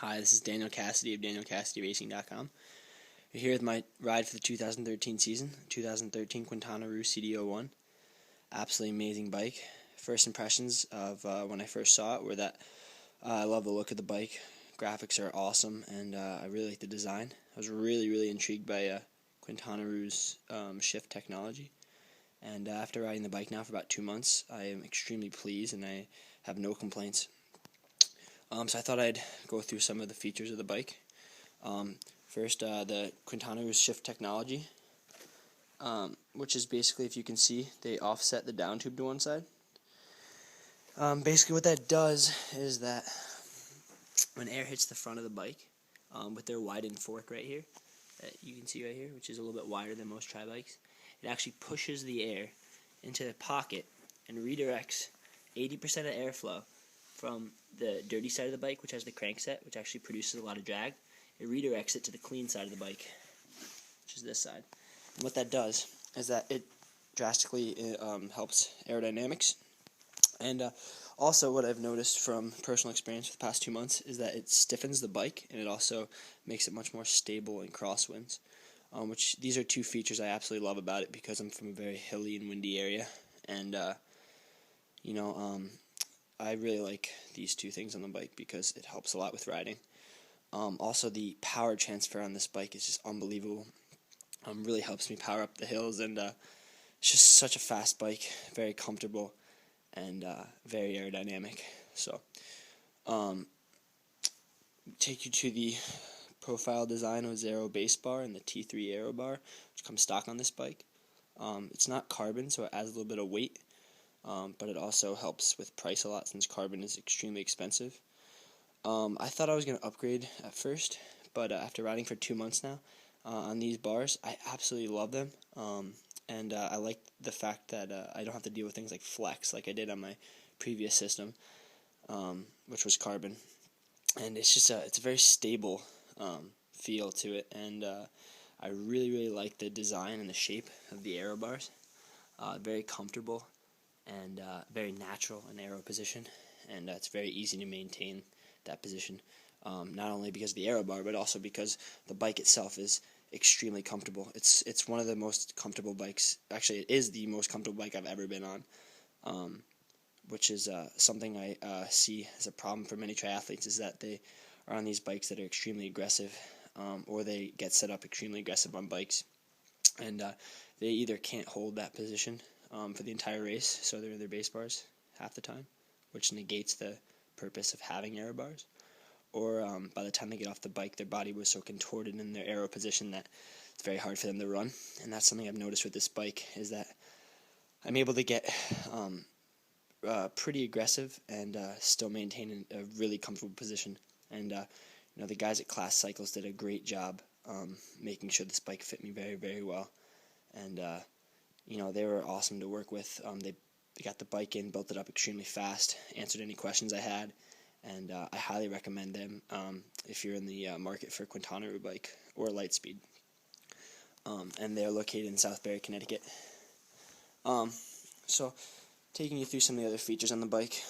Hi, this is Daniel Cassidy of DanielCassidyRacing.com. We're here with my ride for the 2013 season, 2013 Quintana CD0.1. Absolutely amazing bike. First impressions of when I first saw it were that I love the look of the bike. Graphics are awesome, and I really like the design. I was really intrigued by Quintana's shift technology. And after riding the bike now for about 2 months, I am extremely pleased, and I have no complaints. So I thought I'd go through some of the features of the bike. First, the Quintana's shift technology, which is basically, if you can see, they offset the down tube to one side. Basically what that does is that when air hits the front of the bike, with their widened fork right here, that you can see right here, which is a little bit wider than most tri-bikes, it actually pushes the air into the pocket and redirects 80% of airflow from the dirty side of the bike, which has the crankset, which actually produces a lot of drag. It redirects it to the clean side of the bike, which is this side. And what that does is that it drastically helps aerodynamics. And also what I've noticed from personal experience for the past 2 months is that it stiffens the bike, and it also makes it much more stable in crosswinds. Which these are two features I absolutely love about it, because I'm from a very hilly and windy area, and I really like these two things on the bike because it helps a lot with riding. Also, the power transfer on this bike is just unbelievable. Really helps me power up the hills, and it's just such a fast bike, very comfortable, and very aerodynamic. So, take you to the profile design of Zero base bar and the T3 aero bar, which comes stock on this bike. It's not carbon, so it adds a little bit of weight. But it also helps with price a lot, since carbon is extremely expensive. I thought I was going to upgrade at first, but after riding for 2 months now on these bars, I absolutely love them. And I like the fact that I don't have to deal with things like flex like I did on my previous system, which was carbon. And it's just it's a very stable feel to it, and I really like the design and the shape of the aero bars. Very comfortable and very natural in aero position, and it's very easy to maintain that position, not only because of the aero bar, but also because the bike itself is extremely comfortable. It's one of the most comfortable bikes. Actually, it is the most comfortable bike I've ever been on, which is something I see as a problem for many triathletes, is that they are on these bikes that are extremely aggressive, or they get set up extremely aggressive on bikes, and they either can't hold that position for the entire race, so they're in their base bars half the time, which negates the purpose of having aero bars, or by the time they get off the bike, their body was so contorted in their aero position that it's very hard for them to run. And that's something I've noticed with this bike, is that I'm able to get pretty aggressive and still maintain a really comfortable position. And the guys at Class Cycles did a great job making sure this bike fit me very well. And they were awesome to work with. They got the bike in, built it up extremely fast, answered any questions I had, and I highly recommend them if you're in the market for a Quintana bike or a light speed. And they're located in Southbury, Connecticut. So, taking you through some of the other features on the bike,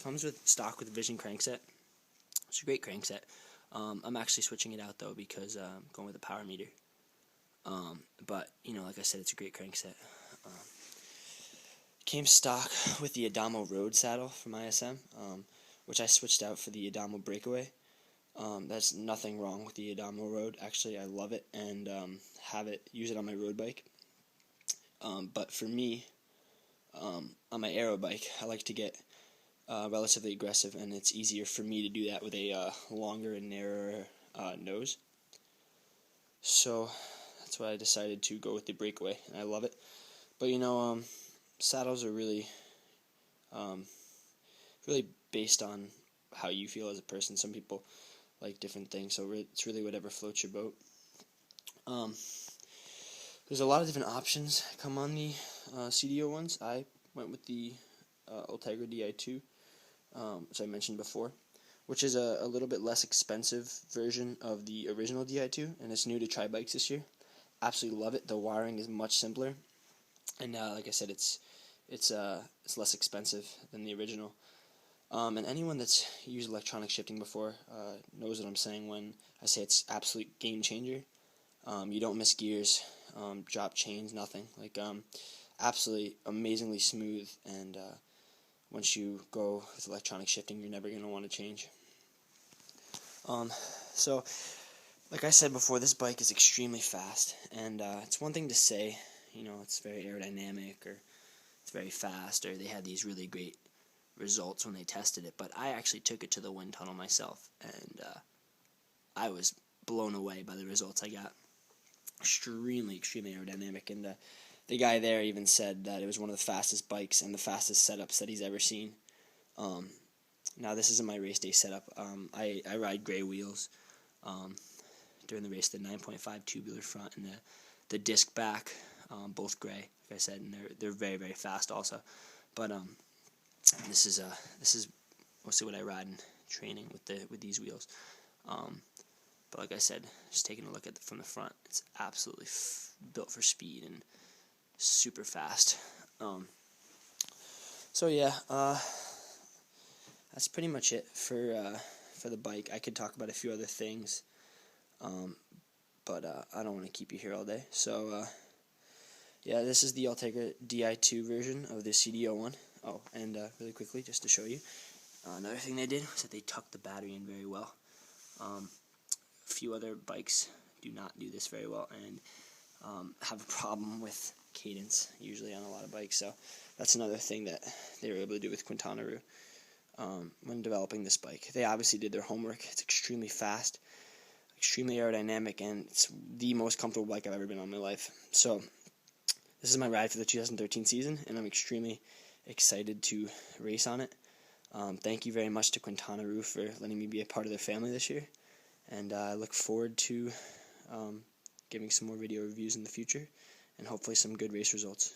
comes with stock with Vision crankset. It's a great crankset. I'm actually switching it out though, because I'm going with a power meter. But like I said, it's a great crankset. Came stock with the Adamo Road saddle from ISM, which I switched out for the Adamo Breakaway. There's nothing wrong with the Adamo Road. Actually, I love it, and use it on my road bike. But for me, on my aero bike, I like to get relatively aggressive, and it's easier for me to do that with a longer and narrower nose. So that's why I decided to go with the Breakaway, and I love it. But saddles are really based on how you feel as a person. Some people like different things, so it's really whatever floats your boat. There's a lot of different options come on the CD0.1s. I went with the Ultegra Di2, which I mentioned before, which is a little bit less expensive version of the original Di2, and it's new to tri-bikes this year. Absolutely love it. The wiring is much simpler, and like I said, it's less expensive than the original. And anyone that's used electronic shifting before knows what I'm saying when I say it's absolute game changer. You don't miss gears, drop chains, nothing. Absolutely amazingly smooth, and once you go with electronic shifting, you're never going to want to change. So, like I said before, this bike is extremely fast, and it's one thing to say, it's very aerodynamic, or it's very fast, or they had these really great results when they tested it, but I actually took it to the wind tunnel myself, and I was blown away by the results I got. Extremely aerodynamic, and the guy there even said that it was one of the fastest bikes and the fastest setups that he's ever seen. Now, this isn't my race day setup. I ride gray wheels during the race, the 9.5 tubular front and the disc back, both gray, like I said, and they're very, very fast also. But this is mostly what I ride in training with these wheels. But like I said, just taking a look at from the front, it's absolutely built for speed and super fast. So yeah, that's pretty much it for the bike. I could talk about a few other things, but I don't want to keep you here all day. So yeah, this is the Ultegra Di2 version of the CD0.1. Oh, and really quickly, just to show you, another thing they did was that they tucked the battery in very well. A few other bikes do not do this very well, and have a problem with cadence usually on a lot of bikes. So that's another thing that they were able to do with Quintana when developing this bike. They obviously did their homework. It's extremely fast, extremely aerodynamic, and it's the most comfortable bike I've ever been on in my life. So this is my ride for the 2013 season, and I'm extremely excited to race on it. Thank you very much to Quintana for letting me be a part of their family this year, and I look forward to giving some more video reviews in the future, and hopefully some good race results.